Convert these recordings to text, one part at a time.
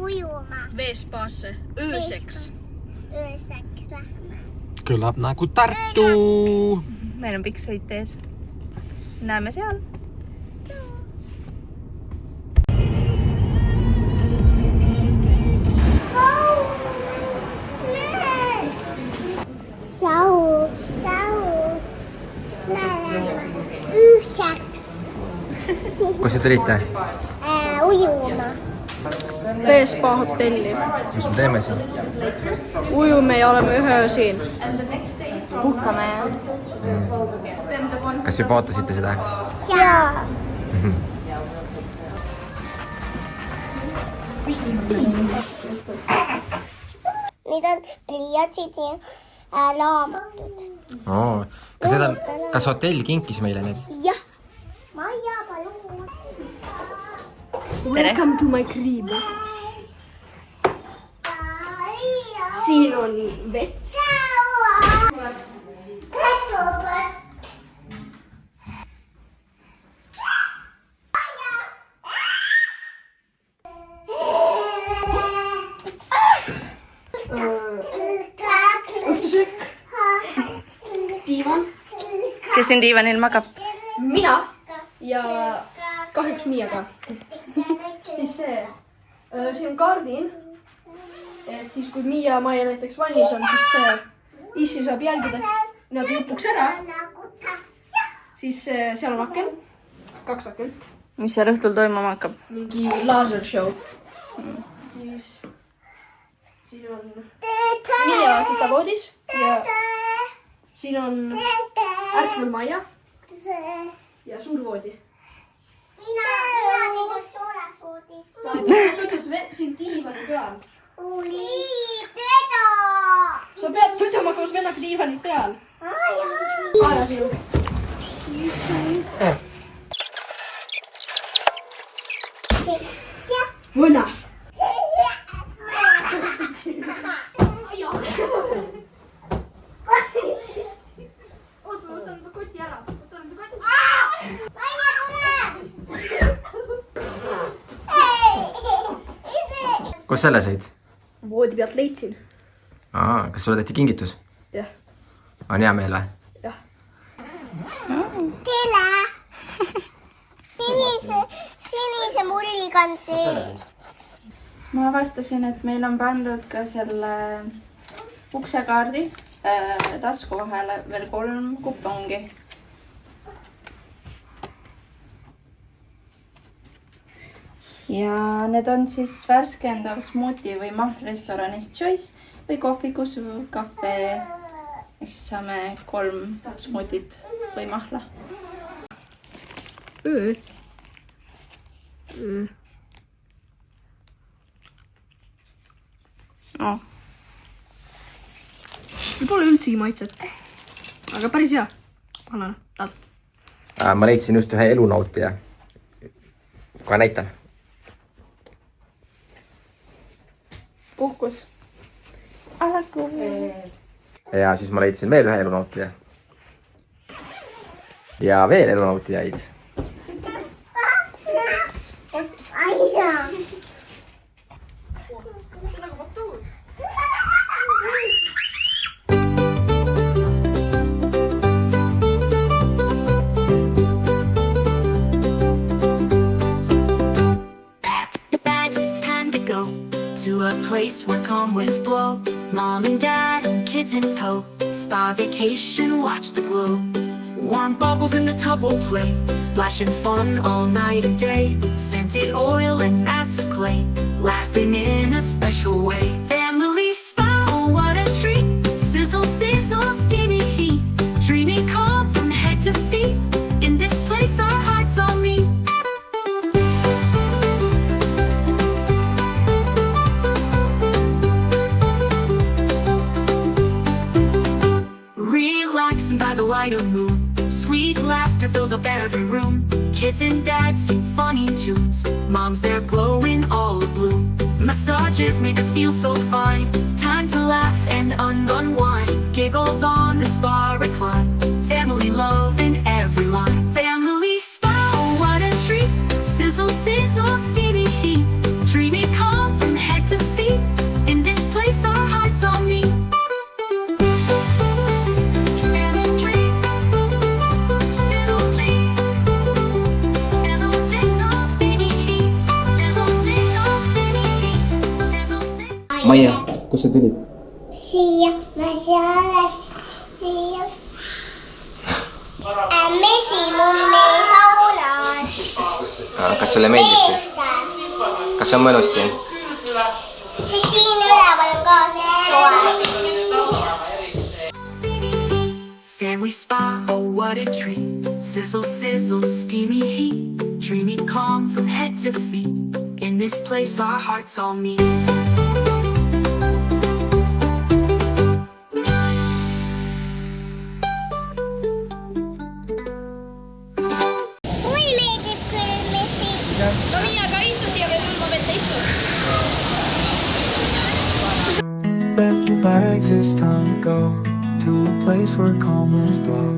ujuma. Veespaasse ööseks. Ööseks lähme. Kõlab nagu Tartu. Meil on pikk sõit ees. Näeme seal. Me läheme üheks Kus te tulite? ujuma. Veespaa hotelli. Mis me teeme siin? Ujume ja oleme ühe öö siin. Puhkame. Kas juba ootasite seda? Jaa. Need on pliiatsid ja raamatud. Oo. Kas hotell kinkis meile need? Jah. Maia, palun. Welcome to my crib. Siin on vets. Õhtusöök. Diivan. Kes siin diivanil magab? Mina ja kahjuks Miia ka. Siis see, siin on kardin, et siis kui Miia ja Maia näiteks vannis on, siis see issi saab jälgida, nad jupuks ära. Siis seal on aken, 2 akent. Mis seal õhtul toimuma hakkab? Mingi laser show. Siis siin on Miia tütavoodis ja siin on ärkvel Maia ja suur voodi. Mina tegeks oles voodis. Sa oled siin diivani peal. Teda! Sa pead tüdama koos vennaga diivani peal. Aara sinu. Võna. Võtan ta koti ära. Kus selle sõid? Voodi pealt leidsin. Kas sulle tehti kingitus? Jah. On hea meel või? Jah. Tele! Sinise mulliga on see. Ma avastasin, et meil on pandud ka selle uksekaardi tasku vahele veel 3 kupongi. Ja need on siis värskendav smuuti või mahl restoranis Choice või kohvikus kahve. Ehk siis saame 3 smuutit või mahla. Pole üldsegi maitset. Aga päris hea. Anna, tahad. Ma leidsin just ühe elunautija. Kohe näitan. Puhkus. Alaku. Ja siis ma leidsin veel ühe elunautija. Ja veel elunautijaid. Place where calm winds blow, mom and dad and kids in tow. Spa vacation, watch the glow. Warm bubbles in the tub will play, splashing fun all night and day. Scented oil and massive clay, laughing in a special way. Family spa, oh what a treat! Sizzle, sizzle, steamy heat. Dreamy calm from head to feet. In this place our hearts all meet. By the light of moon, sweet laughter fills up every room. Kids and dads sing funny tunes, moms there glowing all blue. Massages make us feel so fine, time to laugh and unwind. Giggles on the spa recline, family love in every line. Family spa, oh what a treat! Sizzle, sizzle, steamy heat. Dreamy calm from Maia, kus sa tulid? Siia, ma alles siia. Mesimummi saunas. Kas sulle meeldib siis? Kas on mõnus siin? Siis siin üleval on ka soe. Family spa, oh what a treat. Sizzle, sizzle, steamy heat. Dreamy calm from head to feet. In this place our hearts all meet. Mulle meeldib küll mesi. No Miia, aga istu siia veel külma vette, istu. Pack your bags, it's time to go to a place where calm winds blow.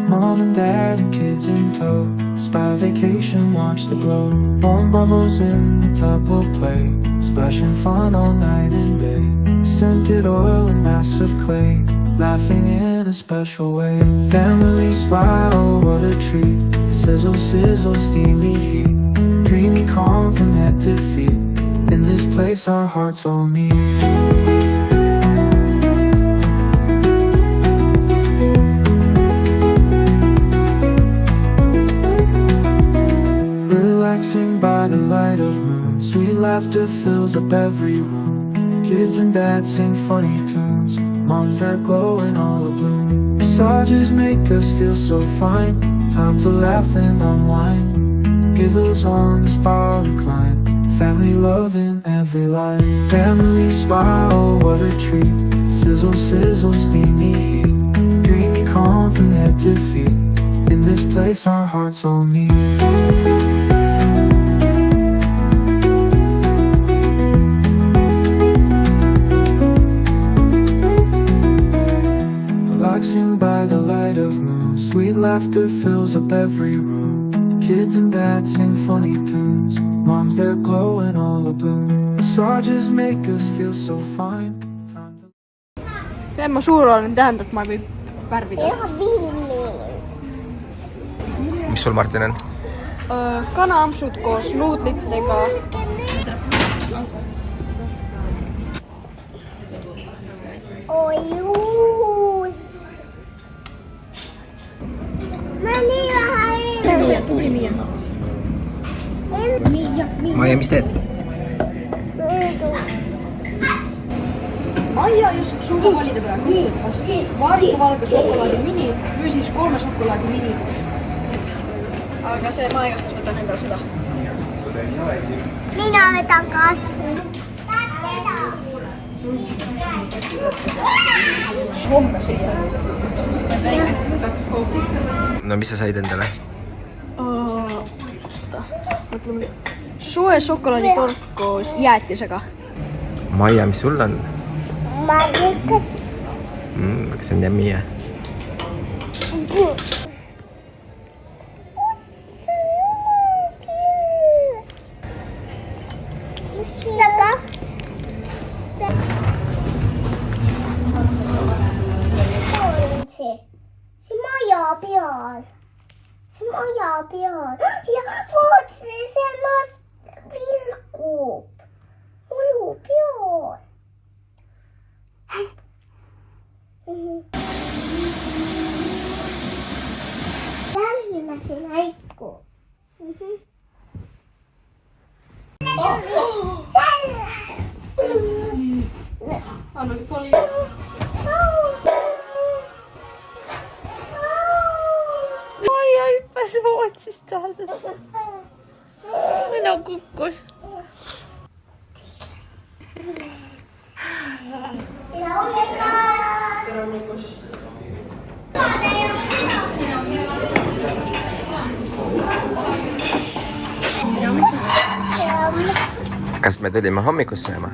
Mom and dad and kids in tow. Spy vacation, watch the glow. Warm bubbles in the tub will play. Splashing fun all night and day. Scented oil and massive clay. Laughing in a special way. Family smile, oh what a treat. Sizzle, sizzle, steamy heat. Dreamy calm from head to feet. In this place our hearts all meet. Relaxing by the light of moon. Sweet laughter fills up every room. Kids and dads sing funny tunes. Moms that glow in all the bloom. Massages make us feel so fine. Time to laugh and unwind. Giggles on the spa recline. Family love in every line. Family spa, oh what a treat. Sizzle, sizzle, steamy heat. Dreamy calm from head to feet. In this place our hearts all meet. Relaxing by the light of moon. Sweet laughter fills up every room. Kids and dads sing funny tunes. Moms that glow in all the bloom. Massages make us feel so fine. Emma suurolend tähendab, et ma võib värvida. Ihan vilmi. Mis sul, Martin, on? Kanaampsud koos nuudlitega. Oi just. Mä niin vähän Miia, tuli Miia. Maia, mis teed? Maia just suuga valida praegu, kas valge šokolaadi mini või siis 3 šokolaadi mini. Aga see ma just võtan endale seda. Minä vetan kasvu. Homme siis on. No mis sa said endale? Soe šokolaaditort koos jäätisega. Maia, mis sul on? Mä rikkat. Kas on jämmi, jah? Saka. Se majaa pian. Se majaa pian. Ja voit se semmoista vilkkuu. Ulu pian. Tällä se laikkuu. Anna poli. Maia hüppas vootsist täältä. Mina kukkus. Kas me tulime hommikust sööma?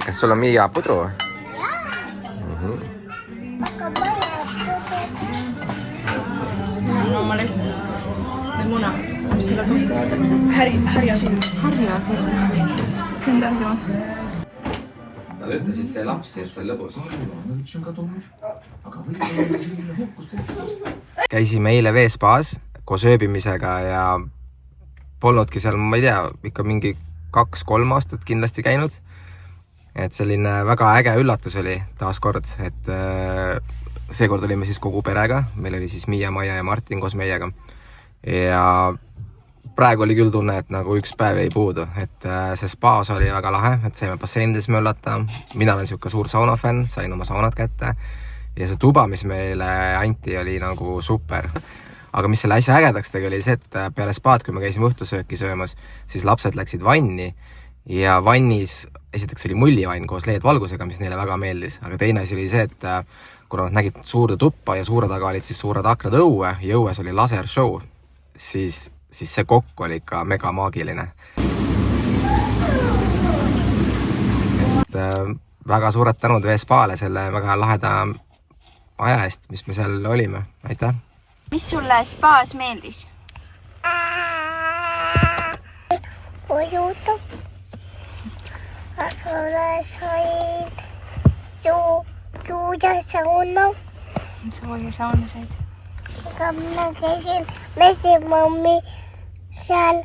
Kas sul on Miia pudru? Omelett või muna, mis selle kohta öeldakse? Härjasild. Härjasild. See on tärgemaks. Nad ütlesid teie lapsi, et see on lõbus. Käisime eile veespaas koos ööbimisega ja polnudki seal, ma ei tea, ikka mingi 2-3 aastat kindlasti käinud. et selline väga äge üllatus oli taaskord, et seekord olime siis kogu perega, meil oli siis Miia, Maia ja Martin koos meiega ja praegu oli küll tunne, et nagu üks päev ei puudu, et see spaas oli väga lahe, et saime basseinides möllata, mina olen siuke suur saunafänn, sain oma saunad kätte ja see tuba, mis meile anti, oli nagu super. Aga mis selle asja ägedaks tegi, oli see, et peale spaad, kui me käisime õhtusööki söömas, siis lapsed läksid vanni ja vannis esiteks oli mullivann koos LED-valgusega, mis neile väga meeldis, aga teine asi oli see, et kuna nad nägid suurde tuppa ja suure taga olid siis suured aknad õue ja õues oli lasershow, siis see kokk oli ikka mega maagiline. Et väga suured tänud Veespaale selle väga laheda aja eest, mis me seal olime. Aitäh! Mis sulle spaas meeldis? Ujuda. Aga sain juuda sauna. Sooja sauna said. Aga ma käisin mesimammi seal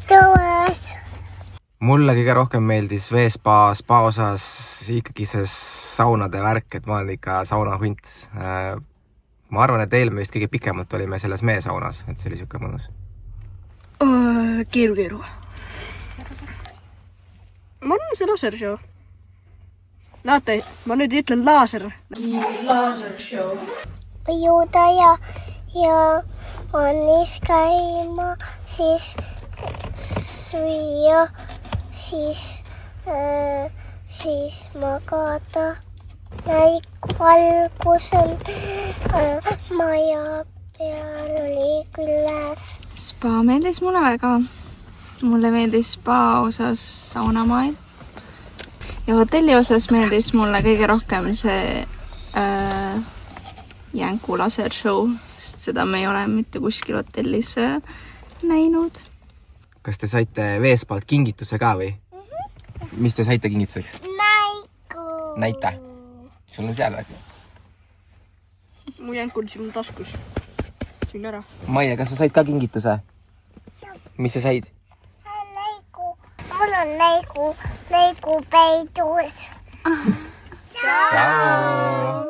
toas. Mulle kõige rohkem meeldis Veespa spa osas ikkagi see saunade värk, et ma olen ikka saunahunt. Ma arvan, et eelme vist kõige pikemalt olime selles meesaunas, et see oli siuke mõnus. Keeru. Ma arvan, see lasershow. Näete, ma nüüd ütlen laaser. Lasershow. Ujuda ja vannis käima, siis süüa, siis magada. Valgus on maja peal oli külles. Spa meeldis mulle väga. Mulle meeldis spa osas saunamaid. Ja hotelli osas meeldis mulle kõige rohkem see Jänku lasershow, sest seda me ei ole mitte kuskil hotellis näinud. Kas te saite Veespalt kingituse ka või? Mis te saite kingituseks? Näita. Sul on seal äkki? Mu jänk on siin taskus. Siin ära. Maia, kas sa said ka kingituse? Mis sa said? Mul on leigu peidus. Ciao!